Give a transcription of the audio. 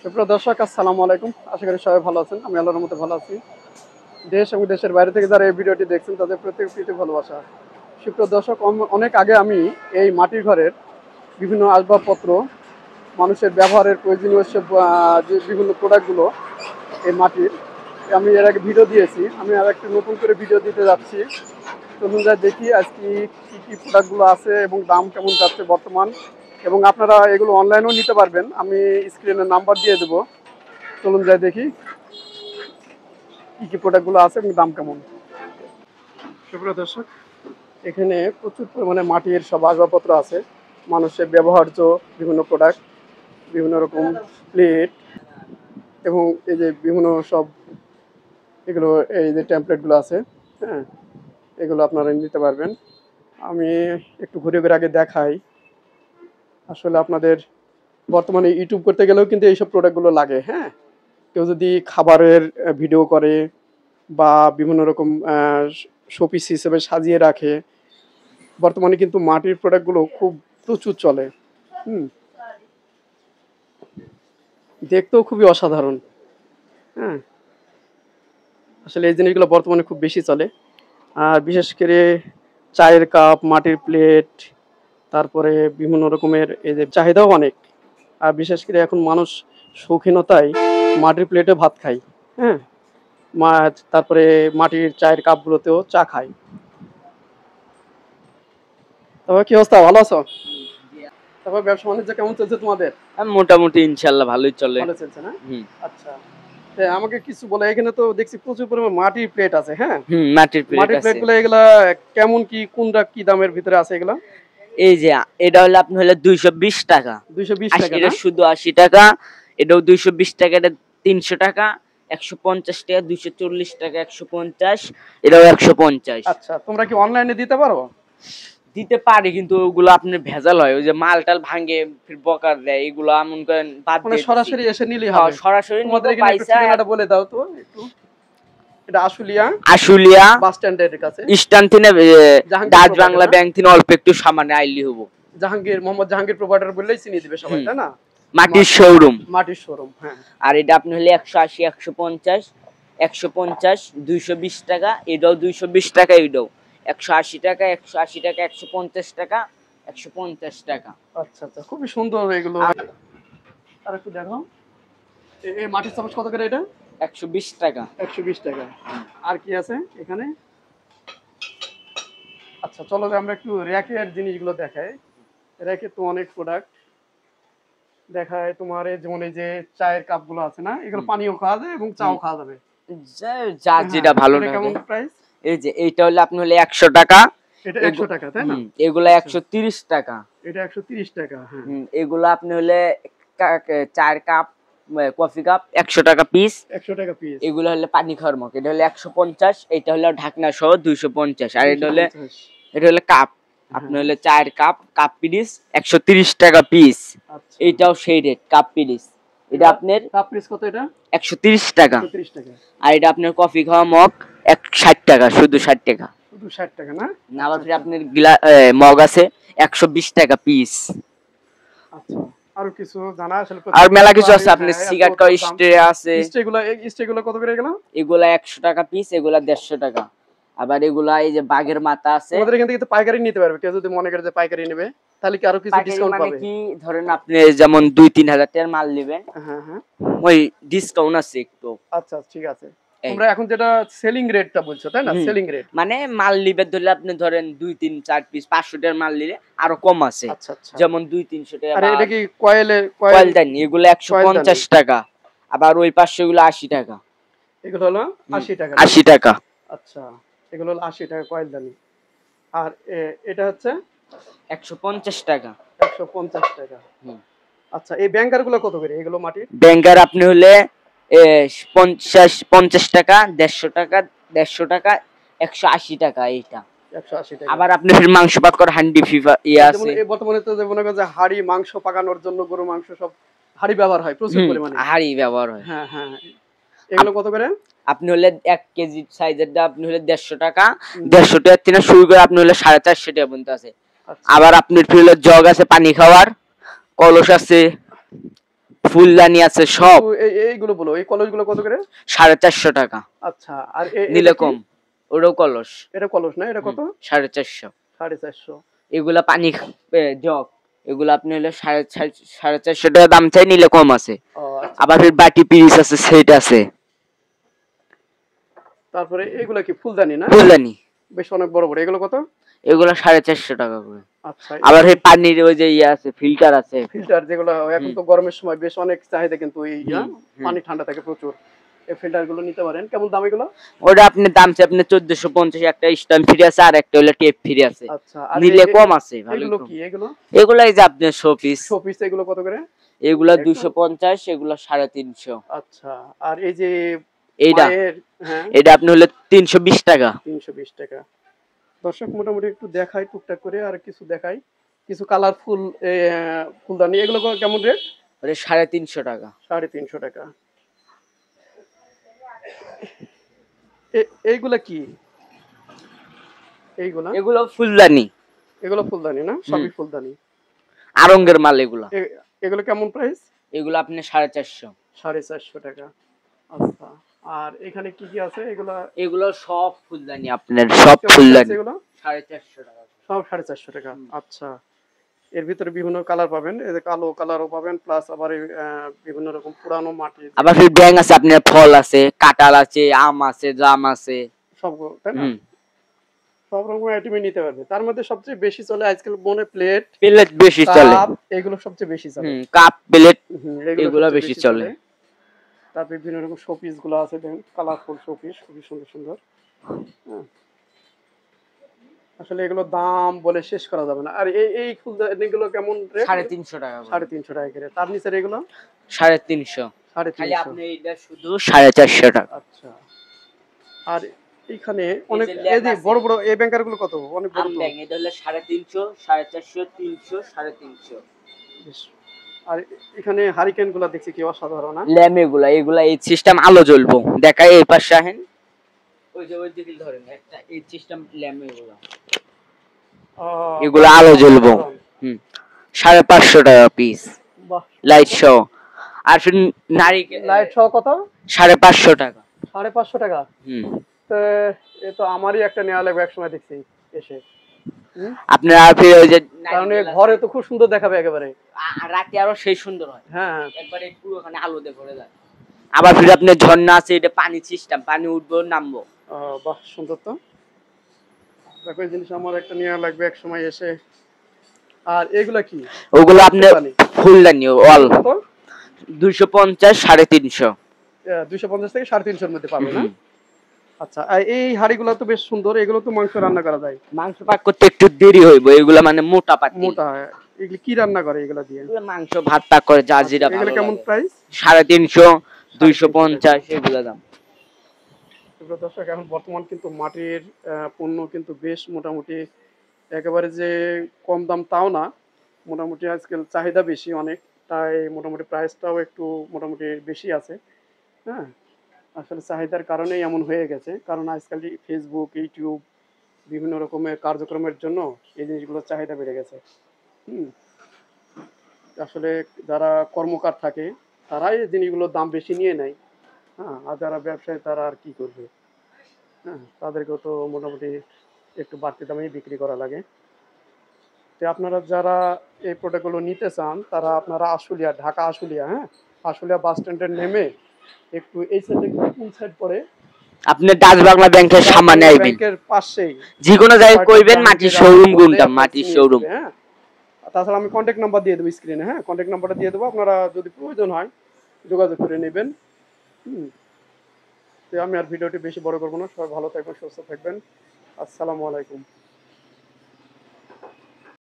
সুপ্রিয় দর্শক, আসসালামু আলাইকুম। আশা করি সবাই ভালো আছেন। আমি আল্লাহর রহমতে ভালো আছি। দেশ এবং দেশের বাইরে থেকে যারা এই ভিডিওটি দেখছেন তাদের প্রত্যেক প্রীতি ভালোবাসা। সুপ্রিয় দর্শক, অনেক আগে আমি এই মাটির ঘরের বিভিন্ন আসবাবপত্র, মানুষের ব্যবহারের প্রয়োজনীয় সব যে বিভিন্ন প্রোডাক্টগুলো এই মাটির, আমি এর আগে ভিডিও দিয়েছি। আমি আর একটু নতুন করে ভিডিও দিতে যাচ্ছি। চলুন যা দেখি আজকে কী কী প্রোডাক্টগুলো আছে এবং দাম কেমন যাচ্ছে বর্তমান, এবং আপনারা এগুলো অনলাইনেও নিতে পারবেন। আমি স্ক্রিনে নাম্বার দিয়ে দেবো। চলুন যাই দেখি কী কী প্রোডাক্টগুলো আছে এবং দাম কেমন। সুপ্রিয় দর্শক, এখানে প্রচুর পরিমাণে মাটির সব আসবাবপত্র আছে, মানুষের ব্যবহার্য বিভিন্ন প্রোডাক্ট, বিভিন্ন রকম প্লেট, এবং এই যে বিভিন্ন সব এগুলো, এই যে টেমপ্লেটগুলো আছে, হ্যাঁ, এগুলো আপনারা নিতে পারবেন। আমি একটু ঘুরে ঘুরে আগে দেখাই। আসলে আপনাদের বর্তমানে ইউটিউব করতে গেলেও কিন্তু এইসব প্রোডাক্টগুলো লাগে। হ্যাঁ, কেউ যদি খাবারের ভিডিও করে বা বিভিন্ন রকম শোপিস হিসেবে সাজিয়ে রাখে, বর্তমানে কিন্তু মাটির প্রোডাক্টগুলো খুব প্রচুর চলে। দেখতেও খুবই অসাধারণ। হ্যাঁ, আসলে এই জিনিসগুলো বর্তমানে খুব বেশি চলে। আর বিশেষ করে চায়ের কাপ, মাটির প্লেট, তারপরে বিভিন্ন রকমের এই যে চাহিদাও অনেক। আর বিশেষ করে এখন মানুষ শৌখিনতায় মাটির প্লেটে ভাত খায়। হ্যাঁ, তারপরে মাটির চায়ের কাপগুলোতেও চা খায়। তবে কি অবস্থা, ভালো আছো? তারপর ব্যবসা বাণিজ্য কেমন চলছে তোমাদের? মোটামুটি ইনশাআল্লাহ ভালোই চলে। ভালো চলছে না? আচ্ছা, আমাকে কিছু বলে। এখানে তো দেখছি প্রচুর পরিমাণ মাটির প্লেট আছে। হ্যাঁ, মাটির প্লেট আছে। প্লেটগুলো এগুলা কেমন কি, কোনটা কি দামের ভিতরে আছে এগুলা? এই যে এটা হলো আপনি হলো 220 টাকা। 220 টাকা এটা না? শুধু 80 টাকা। এটাও 220 টাকা, এটা 300 টাকা, 150 টাকা, 240 টাকা, 150, এটাও 150। আচ্ছা, তোমরা কি অনলাইনে দিতে পারো? দিতে পারি, কিন্তু ওগুলো আপনার ভেজাল হয়। ওই যে মালটাল ভাঙে ফির বকার দেয়, এগুলো এমন করেন বাদ মানে দিয়ে সরাসরি এসে নিলেই হবে? সরাসরি তোমাদের এখানে একটু ঠিকানাটা বলে দাও তো একটু। এটা আশুলিয়া বাস স্ট্যান্ডের কাছে, স্ট্যান্ড থেকে ডাচ বাংলা ব্যাংক থেকে অল্প একটু সামনে আইলি হবো। মোহাম্মদ জাহাঙ্গীর প্রোভাইডার বললেই চিনিয়ে দিবে সবাই, তাই না? মাটির শোরুম। হ্যাঁ। আর এটা আপনি হলে 180, 150, 150, 220 টাকা। এটাও 220 টাকা, এটাও 180 টাকা, 180 টাকা, 150 টাকা, 150 টাকা। আচ্ছা আচ্ছা, খুবই সুন্দর এগুলো। আর একটু দেখো, এই মাটির চামচ কত করে এটা? 120 টাকা। 120 টাকা। আর কি আছে এখানে? আচ্ছা, চলো আমরা একটু র‍্যাকের জিনিসগুলো দেখাই। র‍্যাকে তো অনেক প্রোডাক্ট দেখায় তোমার। যেমন এই যে চায়ের কাপগুলো আছে না, এগুলো পানিও খাওয়া যায় এবং চাও খাওয়া যাবে, যা যেটা ভালো লাগে। কেমন প্রাইস? এই যে এইটা হলো আপনি হলে 100 টাকা। এটা 100 টাকা, তাই না? এগুলা 130 টাকা। এটা 130 টাকা। হ্যাঁ, এগুলা আপনি হলে চায়ের কাপ, কফি কাপ 100 টাকা পিস। 100 টাকা পিস। এগুলো হলে পানি খাওয়ার মগ, এটা হলে 150। এটা হলো ঢাকনা সহ 250। আর এটা হলে কাপ, আপনি হলে চায়ের কাপ পিস 130 টাকা পিস। এটাও সেই রেট, কাপ পিস। এটা আপনার কাপ পিস কত? এটা 130 টাকা। 130 টাকা। আর এটা আপনার কফি খাওয়া মগ 60 টাকা, শুধু 60 টাকা। শুধু 60 টাকা না? আবার আপনার মগ আছে 120 টাকা পিস। আচ্ছা, আর কিছু জানা আসলে? আর মেলা কিছু আছে, আপনার সিগারেট কা স্ট্রে আছে। স্ট্রেগুলো কত করে এগুলো? এগুলা 100 টাকা পিস, এগুলা 150 টাকা। আবার এগুলা এই যে বাঘের মাথা আছে। আমাদের এখান থেকে তো পাইকারি নিতে পারবে কেউ, যদি মনে করে যে পাইকারি নেবে তাহলে কি আরো কিছু ডিসকাউন্ট পাবে? মানে কি ধরেন আপনি যেমন 2-3 হাজার টাকার মাল নেবেন, হ্যাঁ হ্যাঁ, ওই ডিসকাউন্ট আছে একটু। আচ্ছা, ঠিক আছে। তোমরা এখন যেটা সেলিং রেটটা বলছো, তাই না? সেলিং রেট মানে মাল নিবে ধরলে আপনি ধরেন 2-3-4 পিস 500 টাকার মাল নিলে আরো কম আছে। আচ্ছা আচ্ছা, যেমন 200-300 টাকা। আর এটা কি কয়েল দেন, এগুলো 150 টাকা। আবার ওই 500 গুলো 80 টাকা। এগুলো হলো 80 টাকা। 80 টাকা। আচ্ছা, এগুলো হলো 80 টাকা কয়েল দানি। আর এটা হচ্ছে 150 টাকা। 150 টাকা। আচ্ছা, এই ব্যাংকার গুলো কত করে? এগুলো মাটির ব্যাংকার আপনি হলে 50 টাকা, 150 টাকা, 150 টাকা, 180 টাকা। এইটা 180 টাকা। আবার আপনি মাংস পাকার হান্ডি ফিফা আছে। বর্তমানে তো মনে করেন যে হাড়ি মাংস পাকানোর জন্য গরু মাংস সব হাড়ি ব্যবহার হয় প্রচুর পরিমাণে। হাড়ি ব্যবহার হয়। হ্যাঁ হ্যাঁ, এগুলো কত করে? আপনি হলে 1 কেজি সাইজেরটা আপনি হলে 150 টাকা। 150 টাকা থেকে শুরু করে আপনি হলে 450 টাকা পর্যন্ত আছে। আবার আপনার হলে জগ আছে পানি খাওয়ার, কলস আছে, ফুলদানি আছে সব। এইগুলো বলো, এই কলসগুলো কত করে? 450 টাকা। আচ্ছা, আর নিলে কম। ওটাও কলস। এটা কলস না, এটা কত? 450। 450। এগুলা পানি জগ, এগুলা আপনি হলে 450 টাকা দাম চাই, নিলে কম আছে। আবার ফির বাটি পিরিচ আছে, সেট আছে। তারপরে এগুলা কি ফুলদানি না? ফুলদানি বেশ অনেক বড় বড়। এগুলো কত? এগুলা 450 টাকা করে। আচ্ছা, আবার এই পানির ওই যে ইয়ে আছে, ফিল্টার আছে। ফিল্টার যেগুলো এখন তো গরমের সময় বেশ অনেক চাহিদা, কিন্তু এই পানি ঠান্ডা থাকে প্রচুর। এই ফিল্টার গুলো নিতে পারেন। কেমন দাম এগুলো? ওটা আপনি দাম চাই আপনি 1450, একটা স্ট্যান্ড ফ্রি আছে আর একটা হলো টেপ ফ্রি আছে। আচ্ছা, আর নিলে কম আছে। এগুলো কি? এগুলো এগুলাই যে আপনি শোপিস। শোপিস এগুলো কত করে? এগুলা 250, এগুলা 350। আচ্ছা, আর এই যে এইটা, হ্যাঁ, এটা আপনি হলে 320 টাকা। 320 টাকা। দর্শক মোটামুটি একটু দেখাই টুকটাক করে, আর কিছু দেখাই। কিছু কালারফুল ফুলদানি, এগুলো কেমন রেট? ওটা 350 টাকা। 350 টাকা। এইগুলা কি? এগুলো ফুলদানি। এগুলো ফুলদানি না? সবই ফুলদানি। আরঙ্গের মাল এগুলা। এগুলো কেমন প্রাইস? এগুলো আপনি 450। 450 টাকা। আচ্ছা, আর এখানে কি কি আছে এগুলা? এগুলো সব ফুলদানি, আপনার সব ফুলদানি। এগুলো 450 টাকা। সব 450 টাকা। আচ্ছা, এর ভিতরে বিভিন্ন কালার পাবেন, এই যে কালো কালারও পাবেন, প্লাস আবার বিভিন্ন রকম পুরানো মাটি। আবার ফির ব্যাং আছে, আপনার ফল আছে, কাঁঠাল আছে, আম আছে, জাম আছে, সব, তাই না? সব রকম আইটেমই নিতে পারবে। তার মধ্যে সবচেয়ে বেশি চলে আজকাল মনে প্লেট বেশি চলে। এগুলো সবচেয়ে বেশি চলে। কাপ প্লেট এগুলো বেশি চলে। তারপরে বিভিন্ন রকম শোপিস গুলো আছে, দেখুন কালারফুল শোপিস, খুবই সুন্দর সুন্দর। আসলে এগুলো দাম বলে শেষ করা যাবে না। আর এই ফুলদানিগুলো কেমন রেট? 350 টাকা। 350 টাকা করে। তার নিচের এগুলো 350। 350। খালি আপনি এটা শুধু 450 টাকা। আচ্ছা, আর এখানে অনেক এই যে বড় বড় এই ব্যাংকার গুলো কত? অনেক বড় তো। ব্যাংক এটা হলো 350, 450, 300, 350। আর এখানে হারিকেন গুলো দেখছি কি অসাধারণ না? ল্যাম্প এগুলা এই সিস্টেম আলো জ্বলবো। দেখাই এই পাশে আহেন, ওই যে ওই দিকে ধরেন একটা এই সিস্টেম ল্যাম্প এগুলা আলো জ্বলবো। 550 টাকা পিস। বাহ, লাইট সহ। আর ফির নারিকেল লাইট সহ কত? 550 টাকা। 550 টাকা। তো এ তো আমারই একটা নেওয়া লাগবে এক সময় দেখছি এসে। আপনার আর ফির ওই যে কারণ ঘরে তো খুব সুন্দর দেখাবে একেবারে, রাতে আরো সেই সুন্দর হয়। হ্যাঁ, একবারে পুরোখানে আলো দিয়ে ভরে যায়। আবার ফির আপনার ঝর্ণা আছে, এটা পানি সিস্টেম, পানি উঠবো নামবো। বাহ, সুন্দর তো। দেখো এই জিনিস আমার একটা নেওয়া লাগবে এক সময় এসে। আর এগুলা কি? ওগুলো আপনার ফুলদানি অল 250, 350। 250 থেকে 350 এর মধ্যে পাবে না? আচ্ছা, আর এই হাড়িগুলো তো বেশ সুন্দর। এগুলো তো মাংস রান্না করা যায়। মাংস পাক করতে একটু দেরি হইব, এগুলা মানে মোটা পাতি। মোটা হয়। এগুলো কি রান্না করে এগুলা দিয়ে? মাংস ভাত পাক করে, জাজিরা ভালো। এগুলো কেমন প্রাইস? 350, 250 এগুলা দাম। দর্শক, এখন বর্তমান কিন্তু মাটির পণ্য কিন্তু বেশ মোটামুটি একেবারে যে কম দাম তাও না, মোটামুটি আজকাল চাহিদা বেশি অনেক, তাই মোটামুটি প্রাইসটাও একটু মোটামুটি বেশি আছে। হ্যাঁ, আসলে চাহিদার কারণেই এমন হয়ে গেছে, কারণ আজকাল ফেসবুক, ইউটিউব বিভিন্ন রকমের কার্যক্রমের জন্য এই জিনিসগুলোর চাহিদা বেড়ে গেছে। আসলে যারা কর্মকার থাকে তারাই এই জিনিসগুলোর দাম বেশি নিয়ে নেয়। হ্যাঁ, আর যারা ব্যবসায়ী তারা আর কি করবে? হ্যাঁ, তাদেরকেও তো মোটামুটি একটু বাড়তি দামেই বিক্রি করা লাগে। তো আপনারা যারা এই প্রোডাক্টগুলো নিতে চান তারা আপনারা আশুলিয়া, ঢাকা আশুলিয়া, হ্যাঁ, আশুলিয়া বাস স্ট্যান্ডে নেমে একটু এই সাইডে কোন সাইড পরে আপনি ডাচ বাংলা ব্যাংকের সামনে আইবেন, ব্যাংকের পাশেই যে কোনো জায়গায় কইবেন মাটির শোরুম কোনটা, মাটির শোরুম। হ্যাঁ, তাছাড়া আমি কন্ট্যাক্ট নাম্বার দিয়ে দেবো স্ক্রিনে। হ্যাঁ, কন্ট্যাক্ট নাম্বারটা দিয়ে দেবো, আপনারা যদি প্রয়োজন হয় যোগাযোগ করে নেবেন। তো আমি আর ভিডিওটি বেশি বড় করবো না। সবাই ভালো থাকবেন, সুস্থ থাকবেন। আসসালামু আলাইকুম।